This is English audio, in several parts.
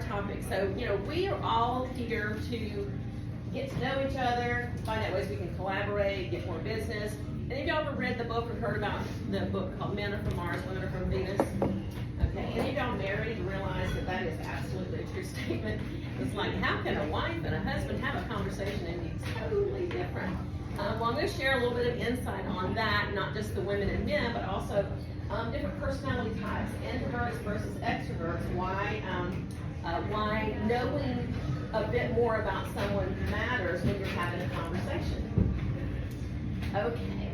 topic. So, we are all here to get to know each other, find out ways we can collaborate, get more business. Any of y'all ever read the book or heard about the book called Men Are From Mars, Women Are From Venus? Okay, any of y'all married realize that that is absolutely a true statement? It's like, how can a wife and a husband have a conversation and be totally different? Well, I'm going to share a little bit of insight on that, not just the women and men, but also different personality types, introverts versus extroverts, why knowing a bit more about someone matters when you're having a conversation. Okay.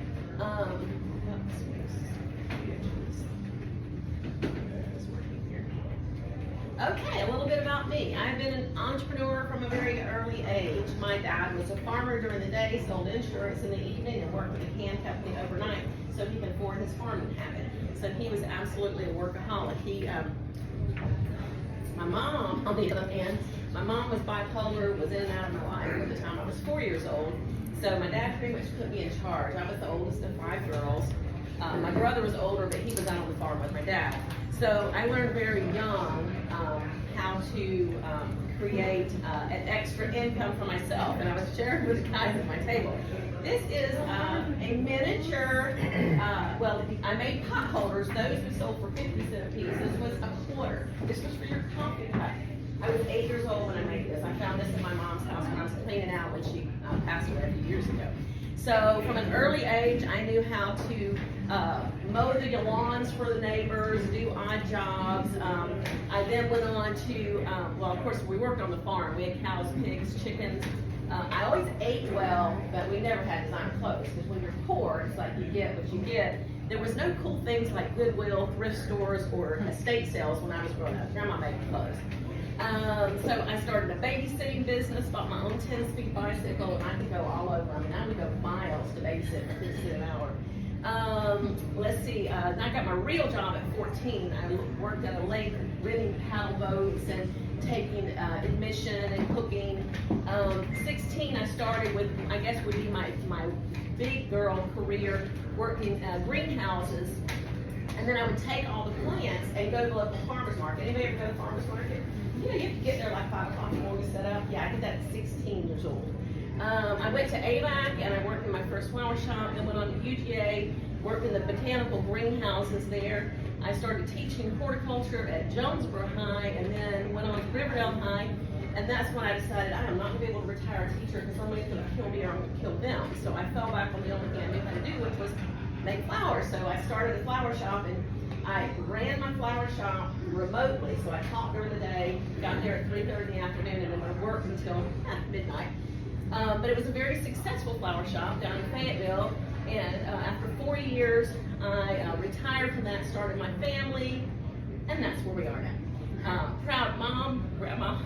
Okay, a little bit about me. I've been an entrepreneur from a very early age. My dad was a farmer during the day, sold insurance in the evening, and worked with a can company overnight so he could afford his farming habit. So he was absolutely a workaholic. My mom, on the other hand, my mom was bipolar, was in and out of my life at the time I was 4 years old. So my dad pretty much put me in charge. I was the oldest of 5 girls. My brother was older, but he was out on the farm with my dad. So I learned very young how to create an extra income for myself. And I was sharing with the guys at my table. This is a miniature, well, I made pot holders. Those we sold for 50 cents a piece. This was a quarter. This was for your coffee cup. I was 8 years old when I made this. I found this in my mom's house when I was cleaning out when she passed away a few years ago. So from an early age, I knew how to mow the lawns for the neighbors, do odd jobs. I then went on to, well, of course, we worked on the farm. We had cows, pigs, chickens. I always ate well, but we never had designer clothes, because when you're poor, it's like you get what you get. There was no cool things like Goodwill, thrift stores, or estate sales when I was growing up. Grandma made clothes. So I started a babysitting business, bought my own 10-speed bicycle, and I could go all over. I mean, I would go miles to babysit. I couldn't sit an hour. Let's see, I got my real job at 14. I worked at a lake renting paddle boats and taking admission and cooking. 16, I started with, I guess would be my big girl career, working greenhouses. And then I would take all the plants and go to the local farmer's market. Anybody ever go to the farmer's market? You have to get there like 5 o'clock in the morning to set up. Yeah, I did that at 16 years old. I went to AVAC and I worked in my first flower shop, then went on to UGA, worked in the botanical greenhouses there. I started teaching horticulture at Jonesboro High and then went on to Riverdale High. And that's when I decided I am not going to be able to retire a teacher because somebody's going to kill me or I'm going to kill them. So I fell back on the only thing I knew how to do, which was make flowers. So I started a flower shop and I ran my flower shop remotely. So I taught during the day, got there at 3:30 in the afternoon, and then I worked until midnight. But it was a very successful flower shop down in Fayetteville. And after 4 years, I retired from that, started my family, and that's where we are now. Proud mom, grandma.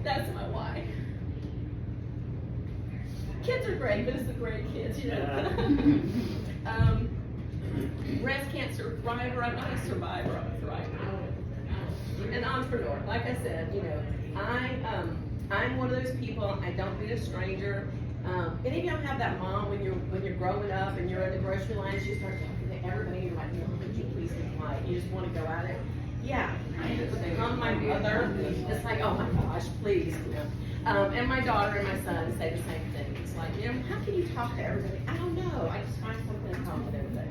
That's my wife. Kids are great, but it's the great kids, you know. Breast cancer survivor. I'm not a survivor, I'm a thriver. An entrepreneur. Like I said, you know, I'm one of those people. I don't be a stranger. Any of y'all have that mom when you're growing up and you're in the grocery line and she starts talking to everybody? You're like, could you please be quiet? You just want to go at it. Yeah, my mother, it's like, oh my gosh, please, you know. And my daughter and my son say the same thing. It's like, you know, how can you talk to everybody? I don't know. I just find something in common with everybody.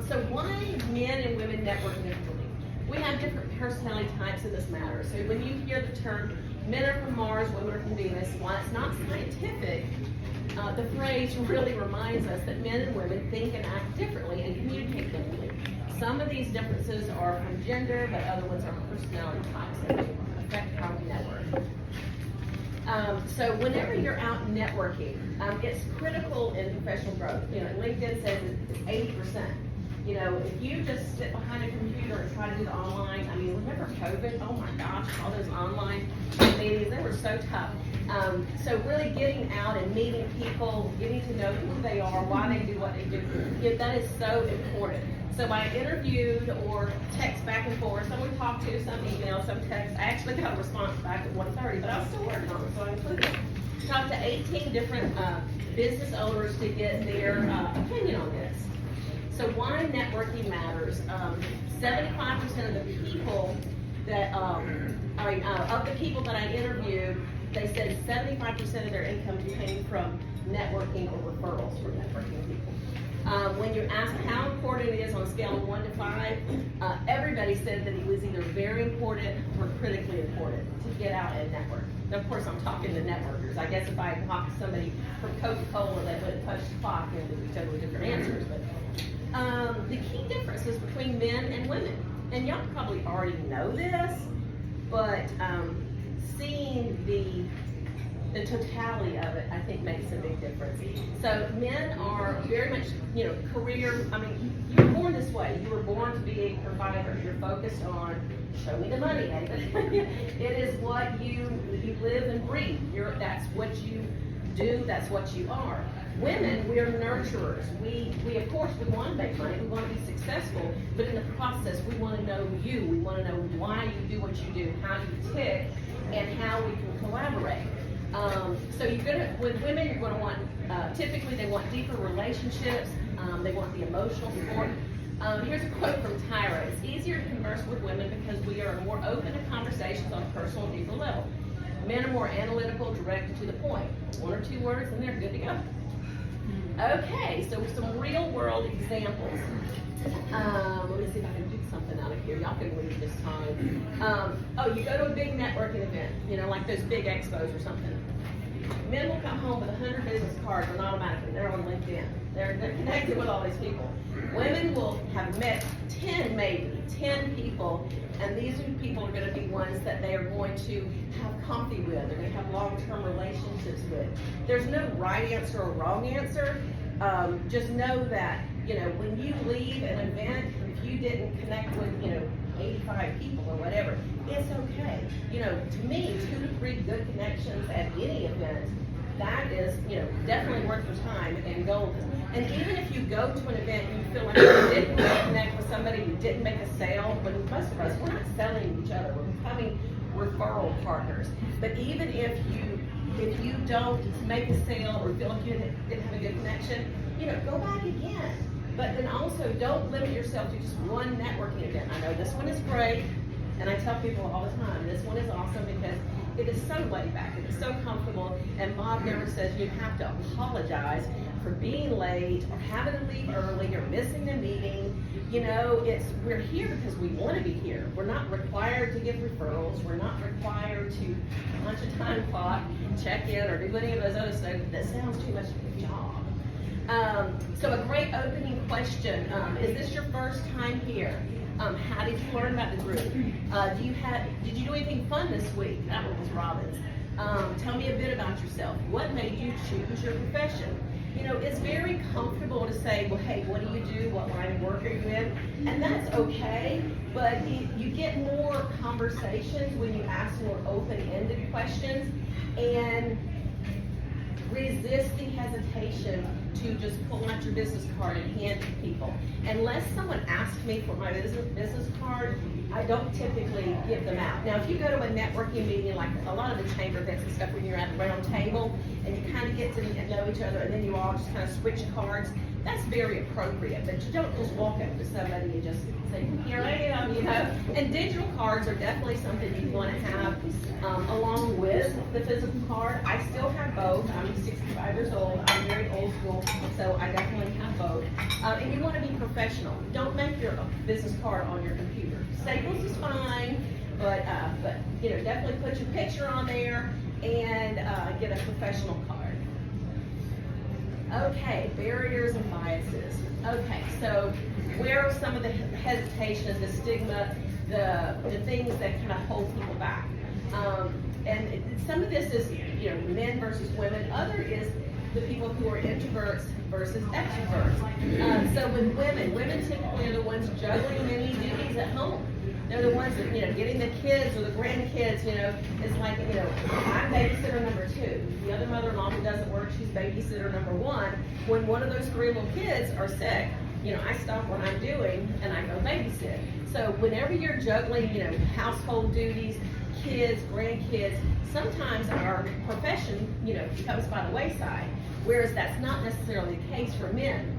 So why men and women network differently? We have different personality types in this matter. So when you hear the term men are from Mars, women are from Venus, while it's not scientific, the phrase really reminds us that men and women think and act differently and communicate differently. Some of these differences are from gender, but other ones are personality types that affect how we network. So whenever you're out networking, it's critical in professional growth. You know, LinkedIn says it's 80%. You know, if you just sit behind a computer and try to do the online, I mean, remember COVID? Oh my gosh, all those online meetings, they were so tough. So really getting out and meeting people, getting to know who they are, why they do what they do, that is so important. So I interviewed or text back and forth. Some we talked to, some email, some text. I actually got a response back at 1:30, but I was still working on it, so I included it. Talked to 18 different business owners to get their opinion on this. So why networking matters? 75% of the people that, of the people that I interviewed, they said 75% of their income came from networking or referrals from networking people. When you ask how important it is on a scale of 1 to 5, everybody said that it was either very important or critically important to get out and network. Now, of course, I'm talking to networkers. I guess if I had talked to somebody from Coca-Cola that wouldn't touch the clock, it would be totally different answers. But the key difference is between men and women. And y'all probably already know this, but seeing the totality of it, I think, makes a big difference. So men are very much, career, you were born this way. You were born to be a provider. You're focused on, show me the money, David. It is what you live and breathe. That's what you do, that's what you are. Women, we are nurturers. We of course, we want to make money, we want to be successful, but in the process, we want to know you. We want to know why you do what you do, how you tick, and how we can collaborate. So with women, you're going to want, typically they want deeper relationships, they want the emotional support. Here's a quote from Tyra. It's easier to converse with women because we are more open to conversations on a personal, deeper level. Men are more analytical, direct to the point. 1 or 2 words and they're good to go. Okay, so some real world examples. Let me see if I can do something out of here. Y'all can read this time. You go to a big networking event, like those big expos or something. Men will come home with 100 business cards, and automatically they're on LinkedIn. They're connected with all these people. Women will have met 10 people, and these people are going to be ones that they are going to have coffee with. They're going to have long-term relationships with. There's no right answer or wrong answer. Just know that, when you leave an event, if you didn't connect with, 85 people or whatever, it's okay. To me, 2 to 3 good connections at any event, that is, definitely worth your time and golden. And even if you go to an event and you feel like you didn't connect with somebody, you didn't make a sale, but most of us, we're not selling each other, we're becoming referral partners. But even if you don't make a sale or feel like you didn't have a good connection, go back again. But then also don't limit yourself to just one networking event. I know this one is great, and I tell people all the time, this one is awesome because it is so laid back, it is so comfortable, and Bob never says you have to apologize for being late or having to leave early or missing a meeting. We're here because we want to be here. We're not required to give referrals. We're not required to punch a time clock, check in, or do any of those other stuff. That sounds too much like a job. So a great opening question, is this your first time here? How did you learn about the group? Did you do anything fun this week? That one was Robin's. Tell me a bit about yourself. What made you choose your profession? It's very comfortable to say, well, hey, what do you do? What line of work are you in? And that's okay, but you get more conversations when you ask more open-ended questions, and resist the hesitation to just pull out your business card and hand it to people. Unless someone asks me for my business card, I don't typically give them out. Now, if you go to a networking meeting, like a lot of the chamber events and stuff, when you're at a round table and you kind of get to know each other, and then you all just kind of switch cards, that's very appropriate. But you don't just walk up to somebody and just say, here I am, And digital cards are definitely something you want to have along with the physical card. I still have both. I'm 65 years old. I'm very old school, so I definitely have both. And you want to be professional. Don't make your business card on your computer. Staples is fine, but definitely put your picture on there and get a professional card. Okay, barriers and biases. Okay, so where are some of the hesitations, the stigma, the things that kind of hold people back? And some of this is, men versus women. Other is the people who are introverts versus extroverts. So with women typically are the ones juggling many duties at home. They're the ones that, getting the kids or the grandkids, is like, I'm babysitter number 2. The other mother-in-law who doesn't work, she's babysitter number 1. When one of those 3 little kids are sick, I stop what I'm doing and I go babysit. So whenever you're juggling, household duties, kids, grandkids, sometimes our profession, comes by the wayside, whereas that's not necessarily the case for men.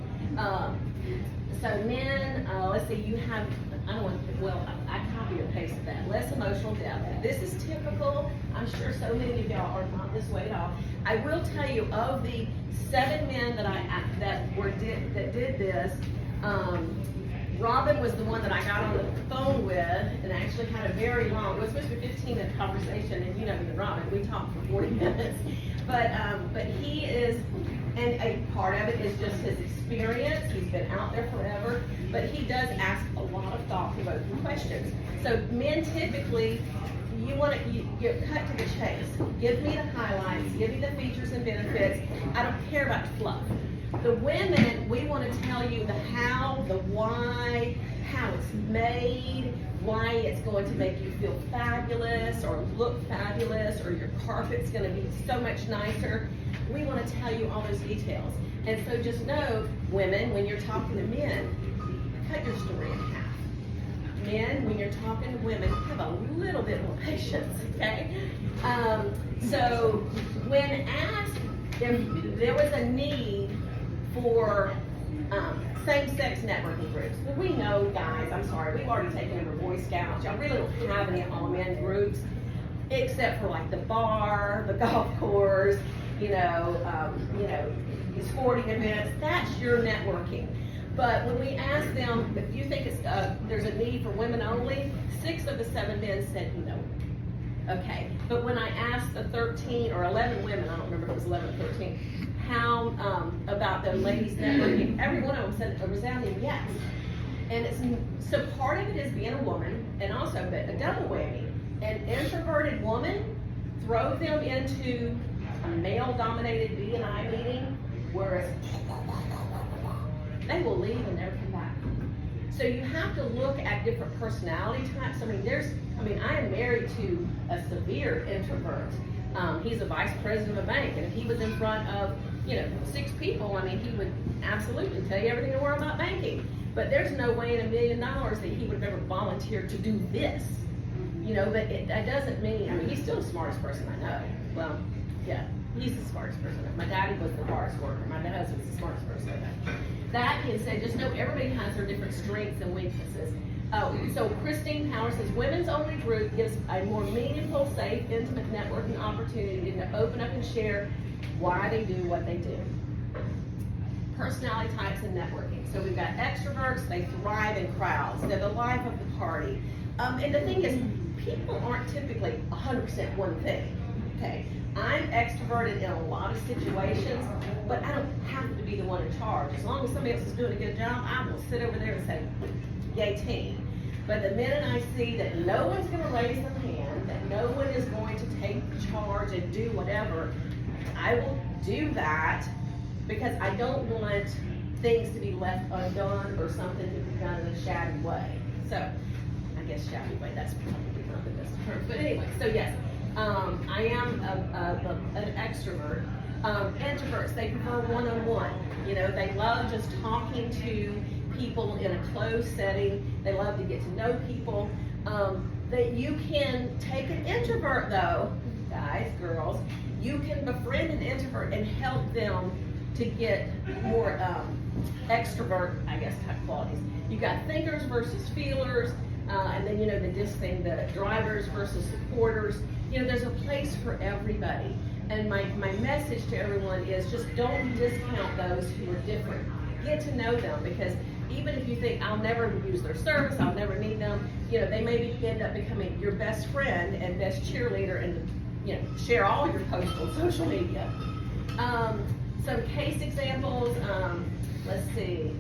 So men, let's see, you have, I don't want, well, I copy and pasted that. Less emotional depth. This is typical. I'm sure so many of y'all are not this way at all. I will tell you, of the 7 men that did this, Robin was the one that I got on the phone with and actually had a very long, it was supposed to be 15-minute conversation, and you know me, Robin, we talked for 40 minutes. But he is, and a part of it is just his experience. He's been out there forever, but he does ask a lot of thought-provoking questions. So men typically, you cut to the chase. Give me the highlights, give me the features and benefits. I don't care about fluff. The women, we want to tell you the how, the why, how it's made, why it's going to make you feel fabulous or look fabulous, or your carpet's going to be so much nicer. We want to tell you all those details. And so just know, women, when you're talking to men, cut your story in half. Men, when you're talking to women, have a little bit more patience, okay? So when asked if there was a need for same-sex networking groups, well, we know, guys, I'm sorry, we've already taken over Boy Scouts. Y'all really don't have any all-men groups, except for like the bar, the golf course, the sporting events. That's your networking. But when we asked them, if you think there's a need for women only, 6 of the 7 men said no. Okay, but when I asked the 13 or 11 women, I don't remember if it was 11 or 13, how about the ladies networking, every one of them said a resounding yes. And so part of it is being a woman, and also a double whammy. An introverted woman, throw them into a male-dominated B&I meeting, whereas they will leave and never come back. So you have to look at different personality types. I am married to a severe introvert. He's a vice president of a bank, and if he was in front of 6 people, he would absolutely tell you everything in the world about banking. But there's no way in $1 million that he would have ever volunteered to do this. But that doesn't mean, he's still the smartest person I know. Well, yeah, he's the smartest person. My daddy was the hardest worker. My husband's the smartest person I know. That being said, just know everybody has their different strengths and weaknesses. So Christine Power says, women's only group gives a more meaningful, safe, intimate networking opportunity to open up and share why they do what they do. Personality types and networking. So we've got extroverts, they thrive in crowds. They're the life of the party. And the thing is, people aren't typically 100% one thing, okay? I'm extroverted in a lot of situations, but I don't have to be the one in charge. As long as somebody else is doing a good job, I will sit over there and say, yay team. But the minute I see that no one's going to raise their hand, that no one is going to take charge and do whatever, I will do that because I don't want things to be left undone or something to be done in a shabby way. So, I guess shabby way, that's probably not the best term. But anyway, so yes, I am an extrovert. Introverts, they prefer one-on-one. They love just talking to people in a closed setting. They love to get to know people. That you can take an introvert though, guys, girls, you can befriend an introvert and help them to get more extrovert, I guess, type qualities. You got thinkers versus feelers, and then the drivers versus supporters. There's a place for everybody. And my message to everyone is just don't discount those who are different. Get to know them, because even if you think I'll never use their service, I'll never need them, they may end up becoming your best friend and best cheerleader, and share all your posts on social media. Some case examples. Let's see.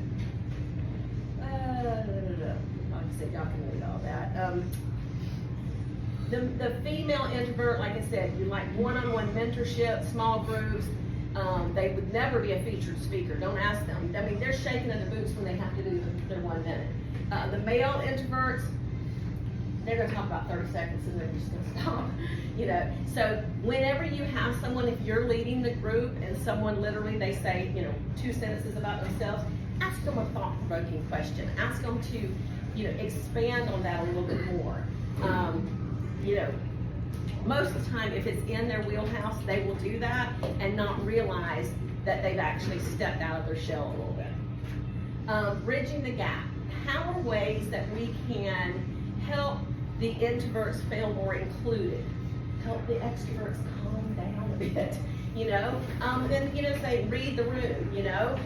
Like I said, y'all can read all that. The female introvert, like I said, you like one-on-one mentorship, small groups. They would never be a featured speaker. Don't ask them. They're shaking in the boots when they have to do their 1 minute. The male introverts, they're going to talk about 30 seconds and they're just going to stop. So whenever you have someone, if you're leading the group and someone literally, they say, 2 sentences about themselves, ask them a thought-provoking question. Ask them to, expand on that a little bit more. Most of the time, if it's in their wheelhouse, they will do that and not realize that they've actually stepped out of their shell a little bit. Bridging the gap. How are ways that we can help the introverts feel more included? Help the extroverts calm down a bit, you know? Then, you know, say, read the room, you know?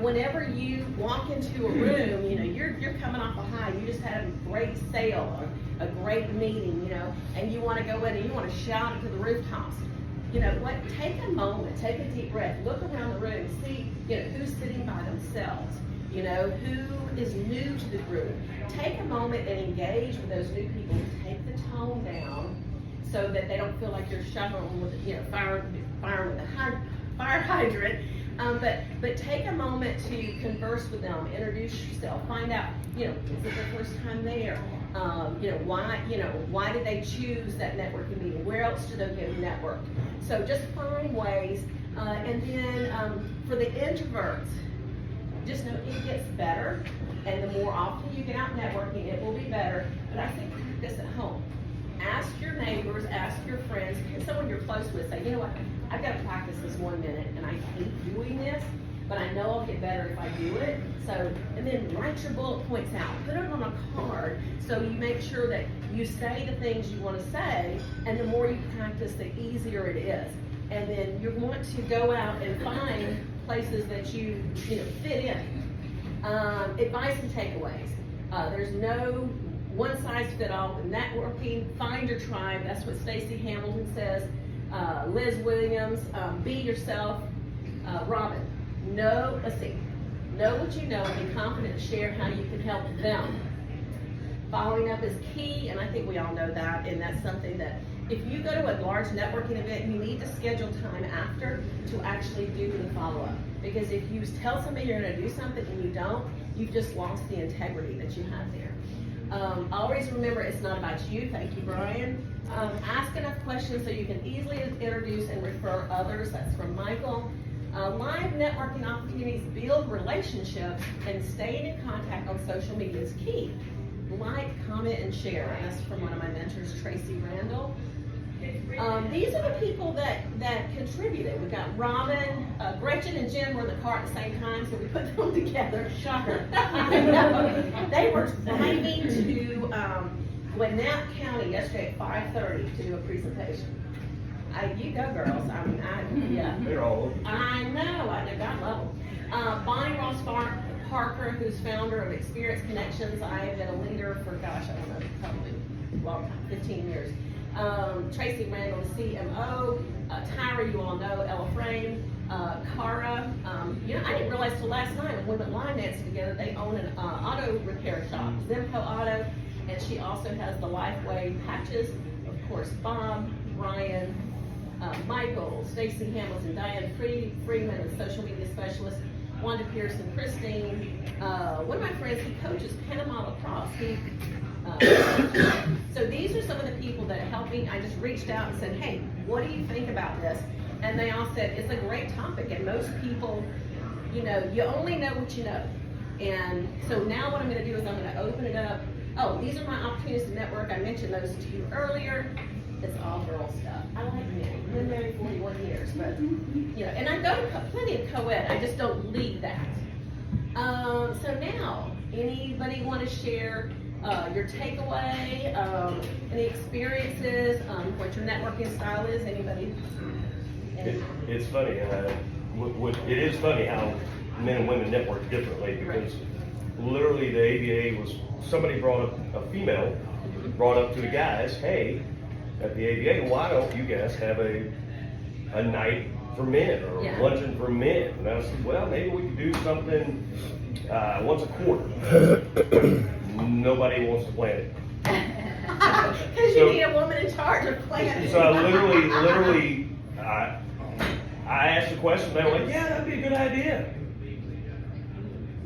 Whenever you walk into a room, you know, you're coming off a high, you just had a great sale, a great meeting, you know, and you want to go in and you want to shout it to the rooftops. You know what, take a moment, take a deep breath, look around the room, see, you know, who's sitting by themselves, you know, who is new to the group. Take a moment and engage with those new people. Take the tone down so that they don't feel like you're shoveling with, you know, fire with a fire hydrant. But take a moment to converse with them, introduce yourself, find out, you know, is it their first time there? Why did they choose that networking meeting? Where else do they go to network? So just find ways, and then for the introverts, just know it gets better, and the more often you get out networking, it will be better. But I think practice at home. Ask your neighbors, ask your friends, someone you're close with, say, you know what, I've got to practice this 1 minute, and I hate doing this, but I know I'll get better if I do it. So, and then write your bullet points out, put it on a card, so you make sure that you say the things you want to say, and the more you practice, the easier it is. And then you want to go out and find places that you fit in. Advice and takeaways. There's no one size fit all with networking. Find your tribe. That's what Stacey Hamilton says. Liz Williams, be yourself. Robin, know what you know and be confident to share how you can help them. Following up is key, and I think we all know that, and that's something that if you go to a large networking event, you need to schedule time after to actually do the follow-up. Because if you tell somebody you're going to do something and you don't, you've just lost the integrity that you have there. Always remember, it's not about you. Thank you, Brian. Ask enough questions so you can easily introduce and refer others. That's from Michael. Live networking opportunities build relationships, and staying in contact on social media is key. Like, comment, and share. And that's from one of my mentors, Tracy Randall. These are the people that contributed. We got Robin, Gretchen, and Jen were in the car at the same time, so we put them together. Shocker. They were driving to Gwinnett County yesterday at 5:30 to do a presentation. You go, girls. Yeah. They're all over. I know. God love them. Bonnie Ross Parker, who's founder of Experience Connections. I have been a leader for, gosh, I don't know, probably a long time, 15 years. Tracy Randall, the CMO. Tyra, you all know, Ella Frame. Cara, I didn't realize till last night when we went line dancing together, they own an auto repair shop, Zimco Auto, and she also has the Lifeway patches. Of course, Bob, Brian, Michael, Stacey Hamilton, Diane Freeman, the social media specialist, Wanda Pearson, Christine. One of my friends, he coaches Panama lacrosse. So these are some of the people that helped me. I just reached out and said, hey, what do you think about this? And they all said, it's a great topic. And most people, you only know what you know. And so now what I'm going to do is I'm going to open it up. Oh, these are my opportunities to network. I mentioned those to you earlier. It's all girl stuff. I like men. I've been married 41 years, but and I go to plenty of co-ed. I just don't lead that. So now, anybody want to share your takeaway, any experiences, what your networking style is? Anybody? It's funny. It is funny how men and women network differently, because literally the ABA somebody brought up, a female brought up to the guys, hey, at the ABA, why don't you guys have a night for men or a luncheon for men? And I said, well, maybe we could do something once a quarter. Nobody wants to plan it. Because you need a woman in charge of planning. So I literally, I asked the question, they were like, yeah, that'd be a good idea.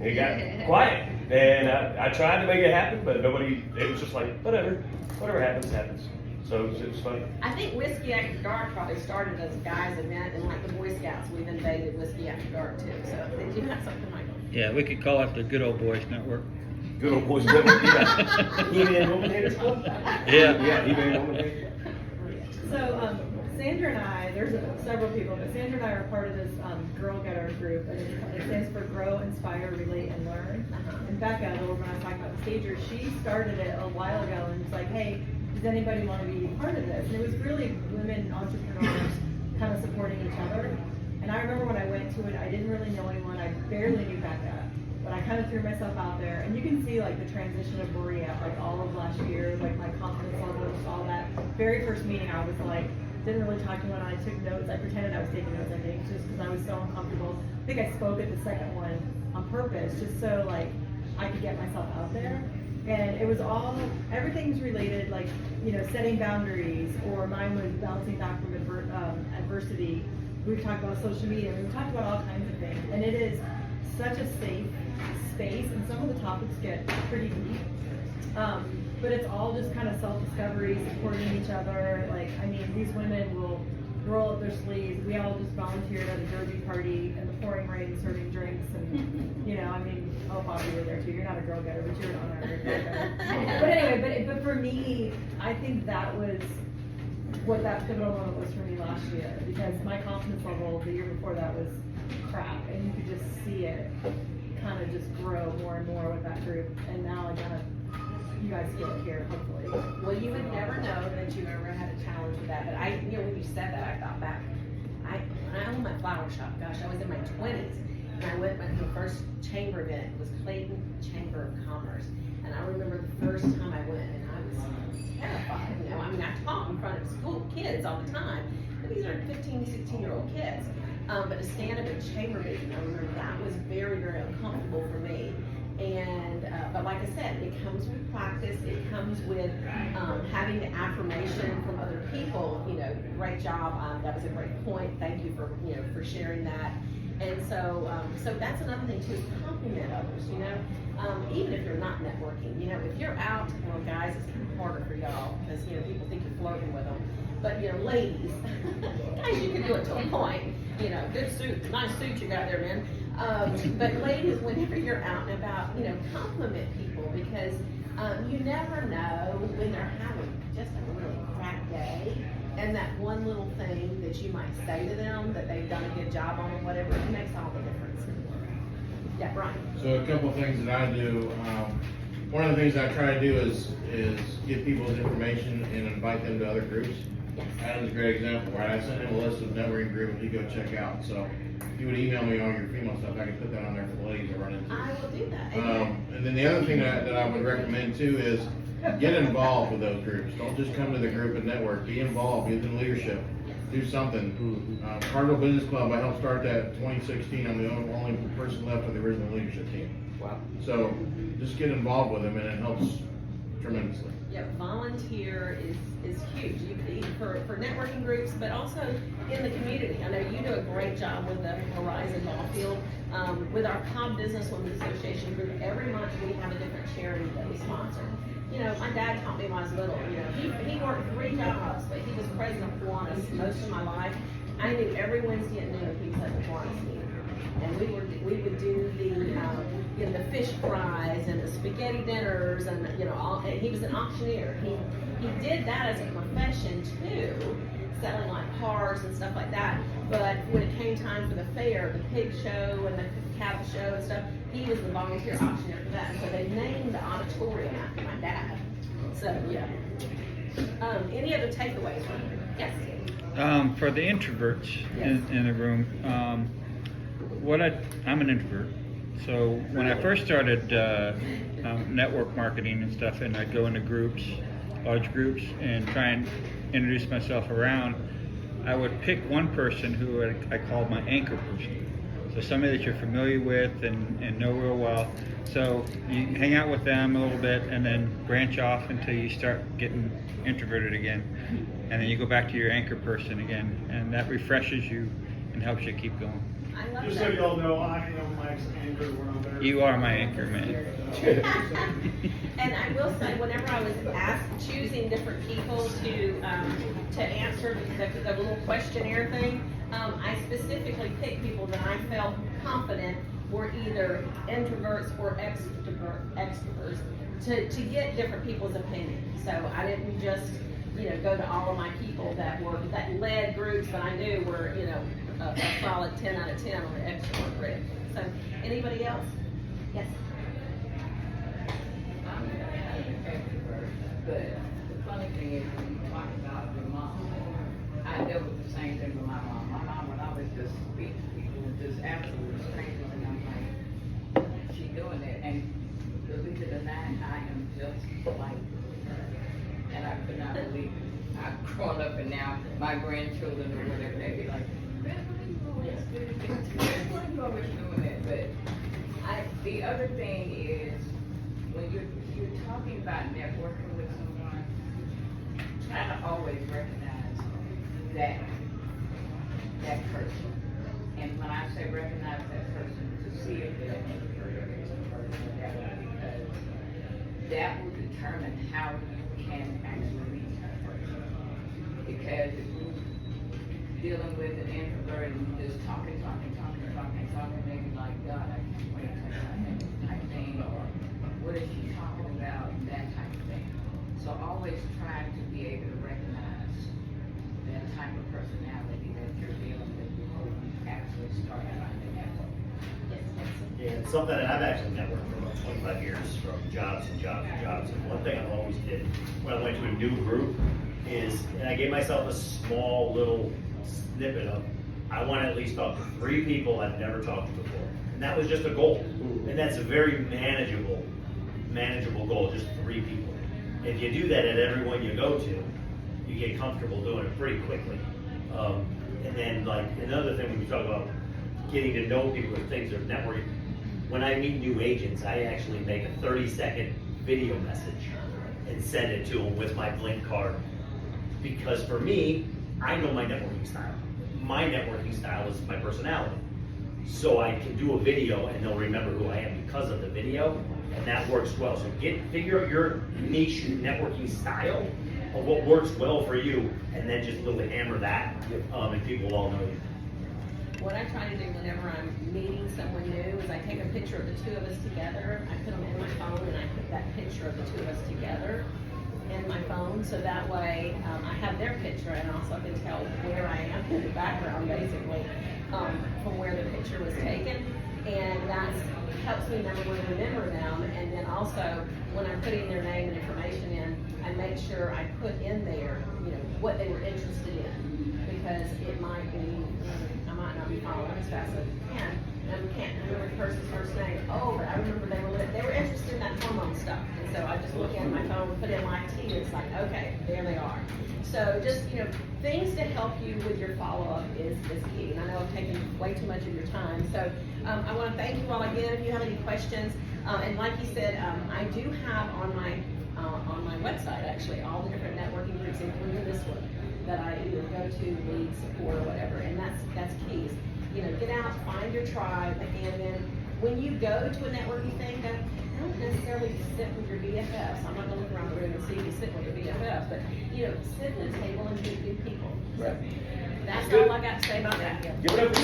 It got quiet. And I tried to make it happen, but it was just like, whatever happens, happens. So it was funny. I think Whiskey After Dark probably started as a guys' event, and like the Boy Scouts, we've invaded Whiskey After Dark too. So did you have something, Michael? Yeah, we could call it the Good Old Boys Network. Good Old Boys Network. He-Man Woman Haters Club? Yeah. Yeah, He-Man Woman Haters Club. So Sandra and I, there's several people, but Sandra and I are part of this Girl Getter group, and it stands for Grow, Inspire, Relate, and Learn. And Becca, the woman I was talking about, the stager, she started it a while ago and was like, hey, does anybody want to be part of this? And it was really women entrepreneurs kind of supporting each other. And I remember when I went to it, I didn't really know anyone. I barely knew Becca, but I kind of threw myself out there. And you can see like the transition of Maria, like all of last year, like my confidence levels, all that. Very first meeting, I was like, didn't really talk to anyone. I took notes. I pretended I was taking notes, I think, just because I was so uncomfortable. I think I spoke at the second one on purpose, just so like I could get myself out there. And it was all, everything's related, like, you know, setting boundaries, or mine was bouncing back from adversity. We've talked about social media, we've talked about all kinds of things. And it is such a safe space, and some of the topics get pretty deep. But it's all just kind of self-discovery, supporting each other. Like, I mean, these women will roll up their sleeves. We all just volunteered at a derby party in the pouring rain, serving drinks, and you know, I mean, oh, Bobby, you're there too. You're not a girl getter, but you're an honorary girl getter. But anyway, but for me, I think that was what that pivotal moment was for me last year, because my confidence level the year before that was crap, and you could just see it kind of just grow more and more with that group. And now I kind of, you guys feel it here, hopefully. Well, you would never know that you ever had a challenge with that, but you know, when you said that, I thought back. When I owned my flower shop, gosh, I was in my 20s, and I went to the first chamber event. It was Clayton Chamber of Commerce, and I remember the first time I went, and I was terrified. You know, I mean, I taught in front of school kids all the time, but these are 15, 16-year-old kids. But to stand up at a chamber meeting, I remember that was very, very uncomfortable for me. And but like I said, it comes with practice. It comes with having the affirmation from other people. You know, great job. That was a great point. Thank you for for sharing that. And so so that's another thing too, is compliment others. You know, even if you're not networking. You know, if you're out, well, guys, it's kind of harder for y'all because people think you're flirting with them. But ladies, guys, you can do it to a point. You know, good suit, nice suit you got there, man. But ladies, whenever you're out and about, compliment people, because you never know when they're having just a really crap day, and that one little thing that you might say to them that they've done a good job on or whatever, it makes all the difference. Yeah, Brian. So a couple of things that I do. One of the things I try to do is get people's information and invite them to other groups. Yes. Adam's a great example, right? I sent him a list of networking groups he go check out. So if you would email me all your female stuff, I can put that on there for the ladies to run into. I will do that. And then the other thing that I would recommend too is get involved with those groups. Don't just come to the group and network. Be involved. Give them leadership. Do something. Cargill Business Club, I helped start that in 2016. I'm the only person left of the original leadership team. Wow. So just get involved with them, and it helps tremendously. Yeah, volunteer is huge for networking groups, but also in the community. I know you do a great job with the Horizon Ball Field. With our Cobb Business Women's Association group, every month we have a different charity that we sponsor. My dad taught me when I was little. He worked 3 jobs, but he was president of Kiwanis most of my life. I knew every Wednesday at noon he was at the Kiwanis meeting, and we would do the fish fries and the spaghetti dinners, and and he was an auctioneer. He did that as a profession too, selling like cars and stuff like that. But when it came time for the fair, the pig show and the cattle show and stuff, he was the volunteer auctioneer for that. So they named the auditorium after my dad. So yeah. Any other takeaways? Yes. For the introverts in the room, I'm an introvert. So when I first started network marketing and stuff, and I'd go into groups, large groups, and try and introduce myself around, I would pick one person who I called my anchor person. So somebody that you're familiar with and know real well. So you hang out with them a little bit and then branch off until you start getting introverted again. And then you go back to your anchor person again, and that refreshes you and helps you keep going. I love Just that. so y'all know, I am Mike's anchor when I'm there. You are my anchor, man. And I will say, whenever I was choosing different people to answer the little questionnaire thing, I specifically picked people that I felt confident were either introverts or extroverts to get different people's opinions. So I didn't just you know, go to all of my people that led groups that I knew were, you know, a solid 10 out of 10 on the extrovert group. So, anybody else? Yes? I'm an extrovert, but the funny thing is, when you talk about your mom, I dealt with the same thing with my mom. My mom would always just speak to people, just absolutely strangers, and I'm like, she doing it, and believe it or not, I am just like her. And I could not believe it. I've grown up, and now my grandchildren or whatever, they be like, Grandma, why you always doing that? But the other thing is, when you're talking about networking with someone, try to always recognize that person. And when I say recognize that person, to see if they're an introvert or extrovert, because that will determine how you can actually reach that person. Because if you're dealing with an introvert and you just talking, maybe like, God, I can't wait to say that type thing, or what is she talking about, that type of thing. So always try to be able to recognize that type of personality that you're dealing with before you actually start trying to network. Yeah, it's something that I've actually networked for about 25 years, from jobs and jobs and jobs. And one thing I've always did when I went to a new group is, and I gave myself a small little snippet of, I want to at least talk to 3 people I've never talked to before. And that was just a goal. And that's a very manageable goal, just 3 people. If you do that at everyone you go to, you get comfortable doing it pretty quickly. And then, like, another thing when you talk about getting to know people and things of networking, when I meet new agents, I actually make a 30-second video message and send it to them with my Blink card. Because for me, I know my networking style. My networking style is my personality. So I can do a video and they'll remember who I am because of the video, and that works well. So figure out your niche networking style of what works well for you, and then just really hammer that, and people will all know you. What I try to do whenever I'm meeting someone new is I take a picture of the 2 of us together, I put them in my phone, and I put that picture of the 2 of us together in my phone, so that way I have their picture and also can tell where I am in the background, basically, from where the picture was taken, and that helps me number one remember them, and then also when I'm putting their name and information in, I make sure I put in there, you know, what they were interested in, because it might be, I might not be following as fast as I can, and I can't remember the person's first name. Oh, but I remember they were interested in that hormone stuff, and so I just look in my phone, put in live T, and it's like, okay, there they are. So just, you know, things to help you with your follow-up is key. And I know I've taken way too much of your time. So I want to thank you all again. If you have any questions, and like you said, I do have on my website actually all the different networking groups, including this one, that I either go to, lead, support, or whatever. And that's keys. You know, get out, find your tribe, and then when you go to a networking thing, don't necessarily sit with your BFFs. I'm not going to look around the room and see you sit with your BFFs, but you know, sit at a table and meet new people. Right. That's all I got to say about that. Give it up for